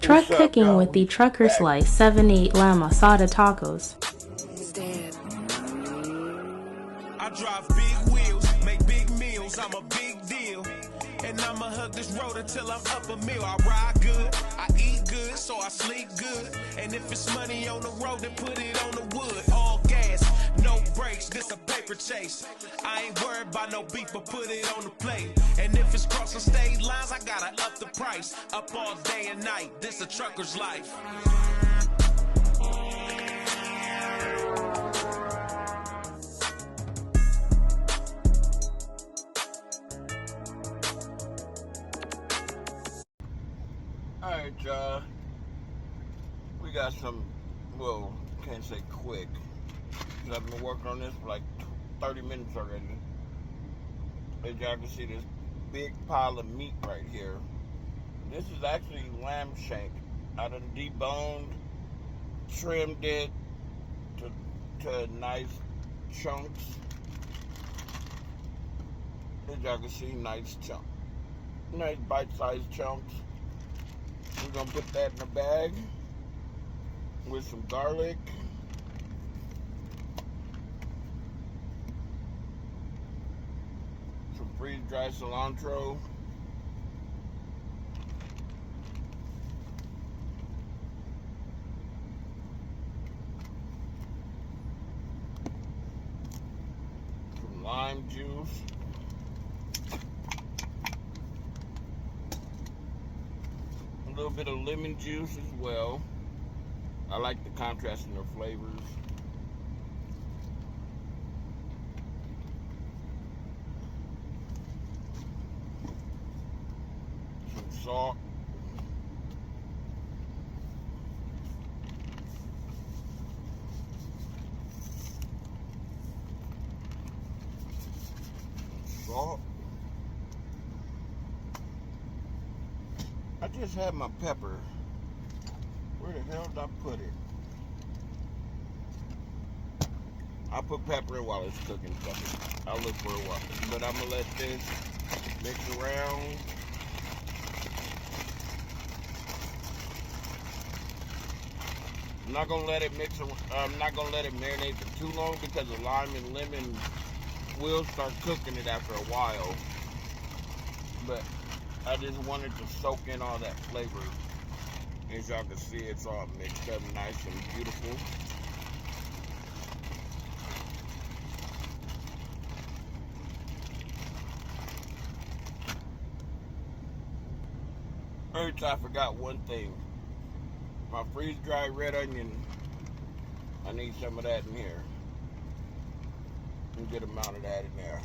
Truck cooking with the TRUCKERSLIFE78 lamb Asada tacos. I drive big wheels, make big meals, I'm a big deal. And I'ma hug this road until I'm up a meal. I ride good, I eat good, so I sleep good. And if it's money on the road, then put it on the wood. All gas, no brakes, this a paper chase. I ain't worried about no beef, but put it on the plate. And if it's crossing state lines, I gotta up the price. Up all day and night, this a trucker's life. Alright, y'all. We got some, well, can't say quick, because I've been working on this for like 30 minutes already. As y'all can see, this big pile of meat right here. This is actually lamb shank. I done deboned, trimmed it to nice chunks. As y'all can see, nice chunk. Nice bite-sized chunks. We're gonna put that in a bag with some garlic, some freeze-dried cilantro, some lime juice, a little bit of lemon juice as well. I like the contrast in their flavors. Some salt. Salt. I just had my pepper. Where the hell did I put it? I'll put pepper in while it's cooking. I'll look for a while. But I'm going to let this mix around. I'm not going to let it I'm not going to let it marinate for too long, because the lime and lemon will start cooking it after a while. But I just wanted to soak in all that flavor. As y'all can see, it's all mixed up nice and beautiful. Alright, I forgot one thing. My freeze-dried red onion. I need some of that in here. A good amount of that in there.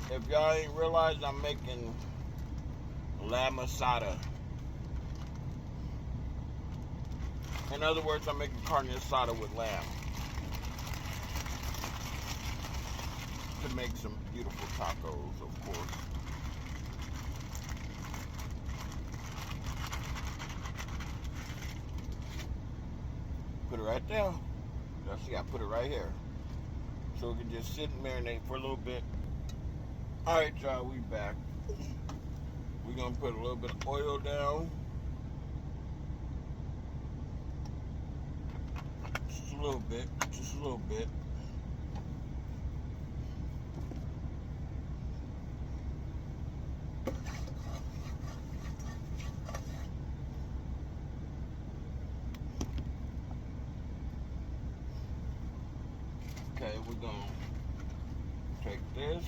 If y'all ain't realized, I'm making lamb asada. In other words, I'm making carne asada with lamb to make some beautiful tacos, of course. Put it right there. Y'all see, I put it right here. So we can just sit and marinate for a little bit. Alright, y'all, we back. We're going to put a little bit of oil down. Just a little bit. Just a little bit. Okay, we're going to take this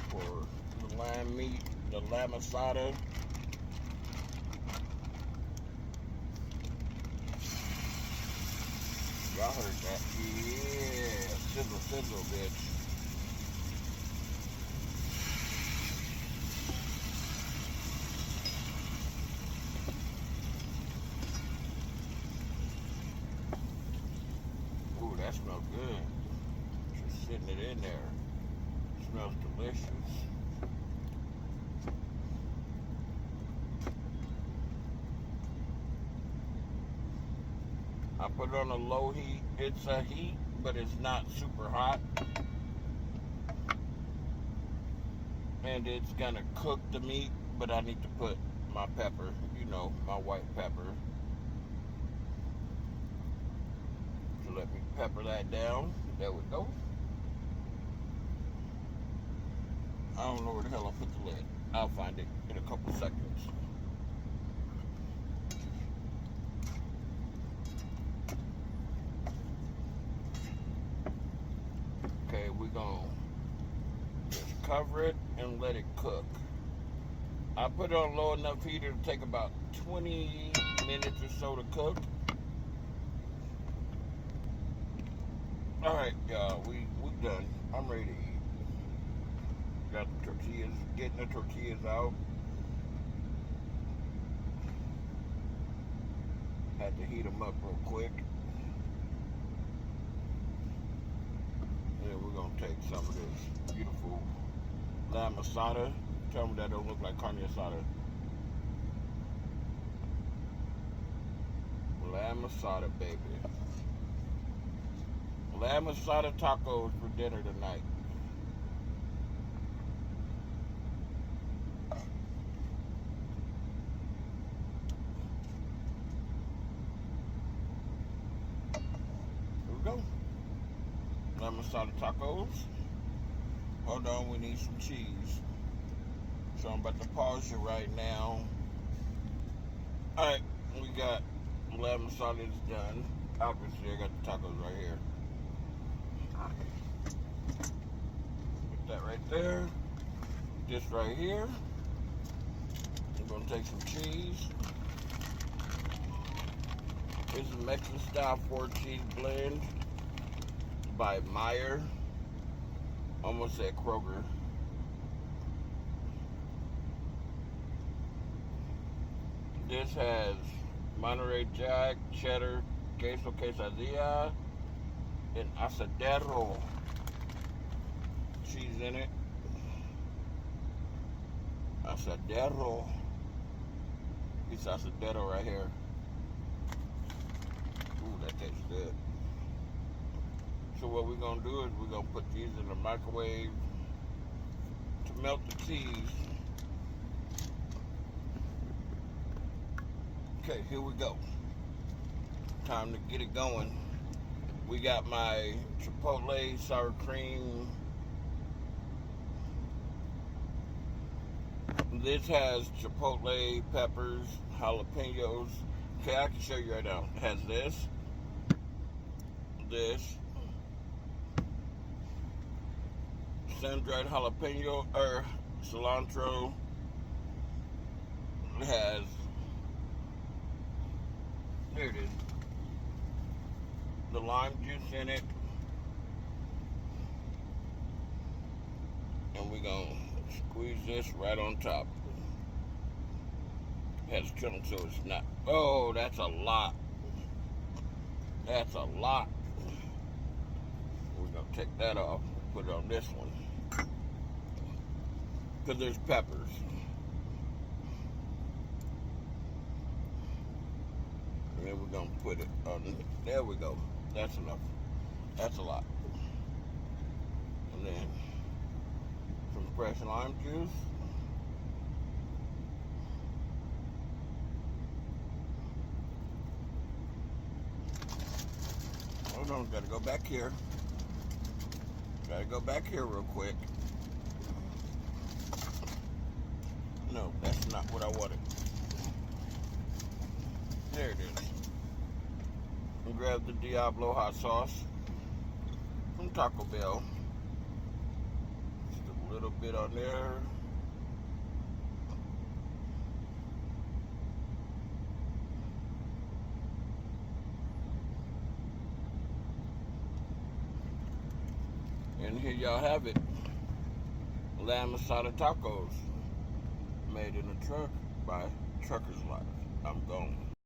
for the lamb meat, the lamb asada. Y'all heard that? Yeah, sizzle, sizzle, bitch. Ooh, that smells good. Just sitting it in there. It smells delicious. I put it on a low heat. It's a heat, but it's not super hot. And it's gonna cook the meat, but I need to put my pepper, you know, my white pepper. So let me pepper that down. There we go. I don't know where the hell I put the lid. I'll find it in a couple seconds. Okay, we're gonna just cover it and let it cook. I put it on low enough heater to take about 20 minutes or so to cook. Alright, y'all, we done. I'm ready to eat. Got the tortillas, getting the tortillas out. Had to heat them up real quick. Then we're gonna take some of this beautiful lamb asada. Tell me that don't look like carne asada. Lamb asada, baby. Lamb asada tacos for dinner tonight. Here we go. Lamb asada tacos. Hold on, we need some cheese. So I'm about to pause you right now. Alright, we got lamb asada is done. Obviously, I got the tacos right here. Put that right there. This right here. I'm gonna take some cheese. This is a Mexican style 4-cheese blend by Meyer. Almost said Kroger. This has Monterey Jack, cheddar, queso quesadilla, and asadero cheese in it. Asadero. It's asadero right here. Ooh, that tastes good. So what we're gonna do is we're gonna put these in the microwave to melt the cheese. Okay, here we go. Time to get it going. We got my chipotle sour cream. This has chipotle, peppers, jalapenos. Okay, I can show you right now. It has this, sun-dried jalapeno or cilantro. It has, here it is, the lime juice in it, and we're gonna squeeze this right on top. It has chilling, so it's not. Oh, that's a lot. That's a lot. We're gonna take that off, put it on this one, because there's peppers. And then we're gonna put it on. There we go. That's enough. That's a lot. And then some fresh lime juice. Hold on, gotta go back here. Gotta go back here real quick. No, that's not what I wanted. There it is. And grab the Diablo hot sauce from Taco Bell. Just a little bit on there. And here y'all have it. Lamb asada tacos. Made in a truck by Truckers Life. I'm gone.